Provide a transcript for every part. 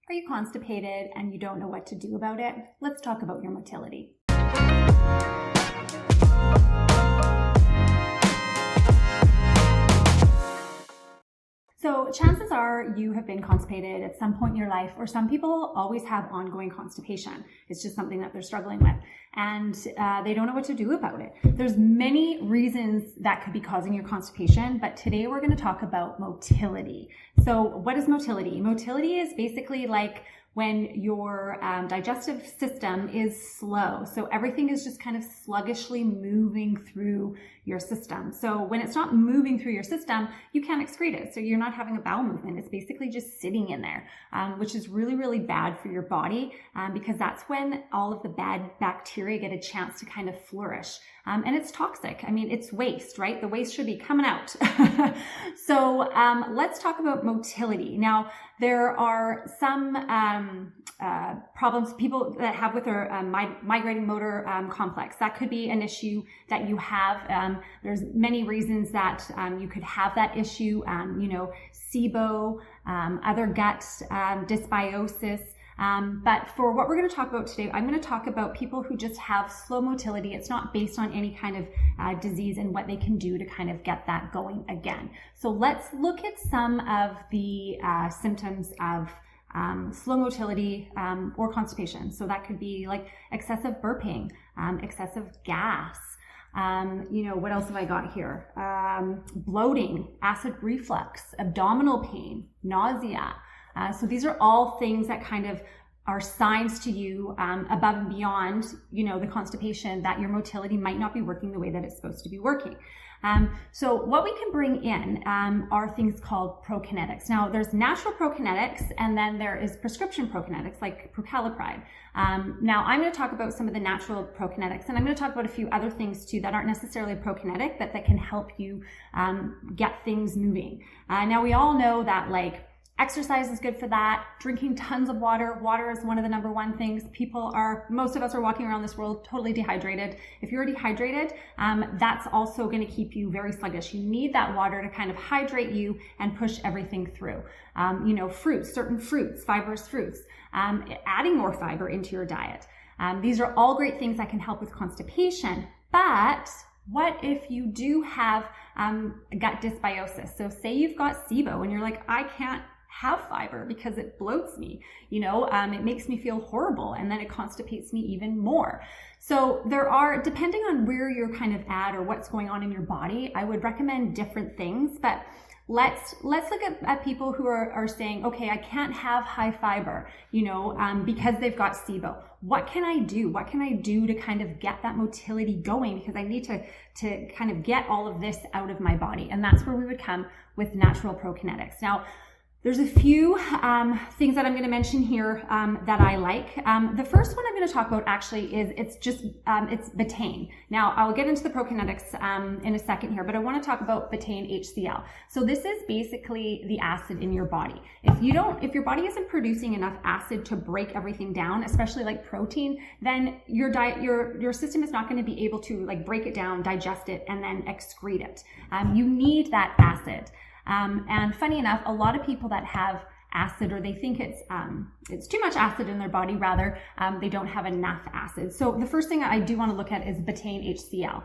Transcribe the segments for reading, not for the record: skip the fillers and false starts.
Are you constipated and you don't know what to do about it? Let's talk about your motility. So chances are you have been constipated at some point in your life, or some people always have ongoing constipation. It's just something that they're struggling with, and they don't know what to do about it. There's many reasons that could be causing your constipation, but today we're going to talk about motility. So what is motility? Motility is basically like when your digestive system is slow. So everything is just kind of sluggishly moving through your system. So when it's not moving through your system, you can't excrete it. So you're not having a bowel movement. It's basically just sitting in there, which is really, really bad for your body because that's when all of the bad bacteria get a chance to kind of flourish. And it's toxic. I mean, it's waste, right? The waste should be coming out. So let's talk about motility. Now, there are some problems people that have with their migrating motor complex. That could be an issue that you have. There's many reasons that you could have that issue, SIBO, other gut dysbiosis. But for what we're going to talk about today, I'm going to talk about people who just have slow motility. It's not based on any kind of disease and what they can do to kind of get that going again. So let's look at some of the symptoms of slow motility or constipation. So that could be like excessive burping, excessive gas. What else have I got here? Bloating, acid reflux, abdominal pain, nausea. So these are all things that kind of are signs to you above and beyond, the constipation, that your motility might not be working the way that it's supposed to be working. So what we can bring in are things called prokinetics. Now, there's natural prokinetics, and then there is prescription prokinetics like prucalopride. Now, I'm going to talk about some of the natural prokinetics, and I'm going to talk about a few other things too that aren't necessarily prokinetic, but that can help you get things moving. Now, we all know that exercise is good for that. Drinking tons of water. Water is one of the number one things. Most of us are walking around this world totally dehydrated. If you're dehydrated, that's also going to keep you very sluggish. You need that water to kind of hydrate you and push everything through. Fruits, certain fruits, fibrous fruits, adding more fiber into your diet. These are all great things that can help with constipation, but what if you do have gut dysbiosis? So say you've got SIBO and you're like, I can't have fiber because it bloats me, it makes me feel horrible, and then it constipates me even more. So there are, depending on where you're kind of at or what's going on in your body, I would recommend different things, but let's look at people who are saying, okay, I can't have high fiber, because they've got SIBO. What can I do? What can I do to kind of get that motility going? Because I need to kind of get all of this out of my body. And that's where we would come with natural prokinetics. Now, there's a few things that I'm going to mention here that I like. The first one I'm going to talk about actually is it's betaine. Now, I'll get into the prokinetics in a second here, but I want to talk about betaine HCl. So this is basically the acid in your body. If your body isn't producing enough acid to break everything down, especially like protein, then your system is not going to be able to break it down, digest it, and then excrete it. You need that acid. And funny enough, a lot of people that have acid, or they think it's too much acid in their body, rather, they don't have enough acid. So the first thing I do want to look at is betaine HCl.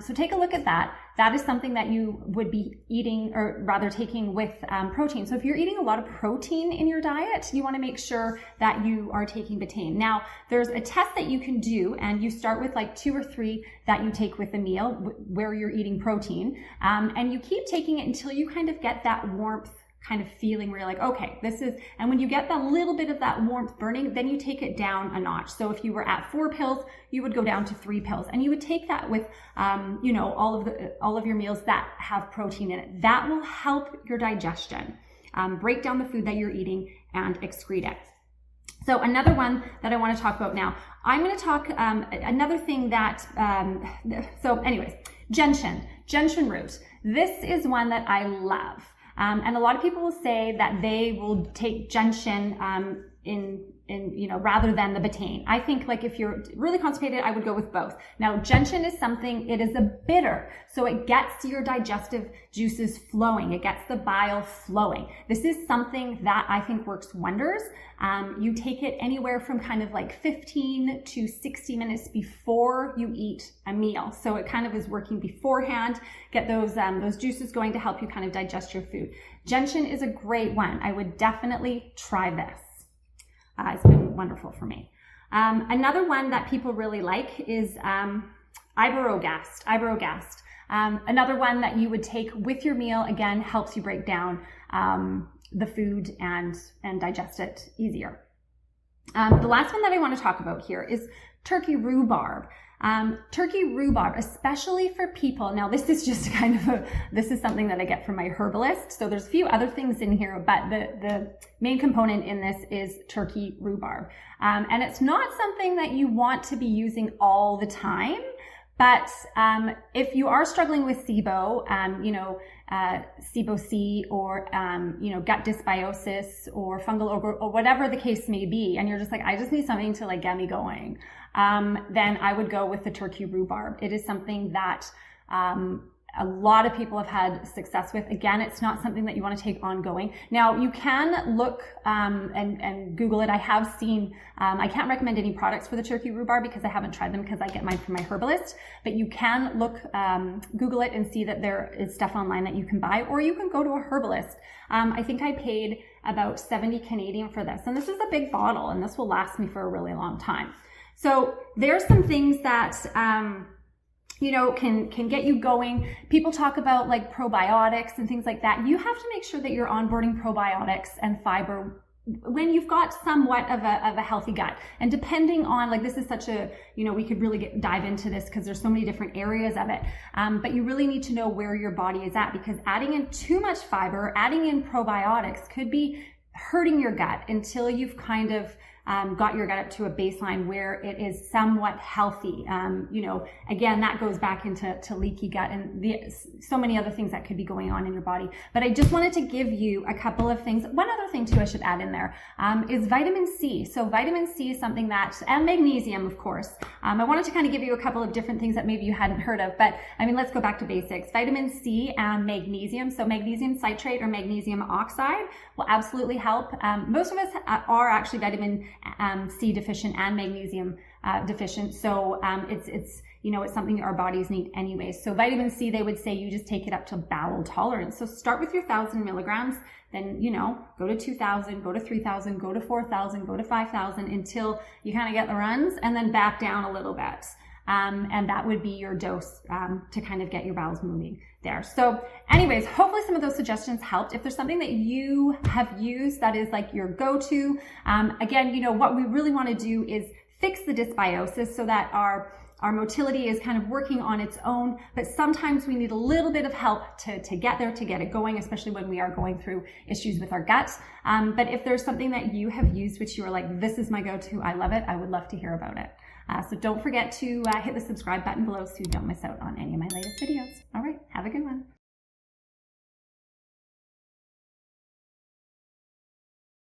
So take a look at that. That is something that you would be eating, or rather taking with protein. So if you're eating a lot of protein in your diet, you want to make sure that you are taking betaine. Now, there's a test that you can do, and you start with 2 or 3 that you take with a meal where you're eating protein, and you keep taking it until you kind of get that warmth kind of feeling where you're like, okay, and when you get that little bit of that warmth burning, then you take it down a notch. So if you were at 4 pills, you would go down to 3 pills, and you would take that with, all of your meals that have protein in it. That will help your digestion, break down the food that you're eating and excrete it. So another one that I want to talk about now, I'm going to talk, another thing that, gentian root. This is one that I love. And a lot of people will say that they will take gentian rather than the betaine. I think like if you're really constipated, I would go with both. Now, gentian is something, it is a bitter, so it gets your digestive juices flowing. It gets the bile flowing. This is something that I think works wonders. You take it anywhere from kind of like 15 to 60 minutes before you eat a meal. So it kind of is working beforehand, get those juices going to help you kind of digest your food. Gentian is a great one. I would definitely try this. It's been wonderful for me. Another one that people really like is iberogast. Another one that you would take with your meal, again, helps you break down the food and digest it easier. The last one that I want to talk about here is turkey rhubarb. Turkey rhubarb, especially for people. Now, this is just kind of this is something that I get from my herbalist. So there's a few other things in here, but the main component in this is turkey rhubarb. And it's not something that you want to be using all the time. But if you are struggling with SIBO, SIBO-C or, gut dysbiosis or fungal or whatever the case may be, and you're just like, I just need something to like get me going, then I would go with the turkey rhubarb. It is something that a lot of people have had success with. Again, it's not something that you want to take ongoing. Now, you can look and Google it. I have seen, I can't recommend any products for the turkey rhubarb because I haven't tried them because I get mine from my herbalist, but you can look, Google it and see that there is stuff online that you can buy, or you can go to a herbalist. I think I paid about 70 Canadian for this, and this is a big bottle, and this will last me for a really long time. So there's some things that, can get you going. People talk about like probiotics and things like that. You have to make sure that you're onboarding probiotics and fiber when you've got somewhat of a healthy gut. And depending on, like, this is such a, we could really dive into this because there's so many different areas of it. But you really need to know where your body is at, because adding in too much fiber, adding in probiotics could be hurting your gut until you've kind of got your gut up to a baseline where it is somewhat healthy. Again, that goes back into leaky gut and so many other things that could be going on in your body. But I just wanted to give you a couple of things. One other thing too I should add in there is vitamin C. So vitamin C is something that, and magnesium, of course. I wanted to kind of give you a couple of different things that maybe you hadn't heard of, but let's go back to basics. Vitamin C and magnesium. So magnesium citrate or magnesium oxide will absolutely help. Most of us are actually vitamin C deficient and magnesium deficient. So it's something our bodies need anyways. So vitamin C, they would say you just take it up to bowel tolerance. So start with your 1,000 milligrams, then, go to 2,000, go to 3,000, go to 4,000, go to 5,000 until you kind of get the runs, and then back down a little bit. And that would be your dose to kind of get your bowels moving there. So anyways, hopefully some of those suggestions helped. If there's something that you have used that is like your go-to, again, what we really want to do is fix the dysbiosis so that our motility is kind of working on its own, but sometimes we need a little bit of help to get there, to get it going, especially when we are going through issues with our gut. But if there's something that you have used, which you are like, this is my go-to, I love it, I would love to hear about it. So don't forget to hit the subscribe button below so you don't miss out on any of my latest videos. All right, have a good one.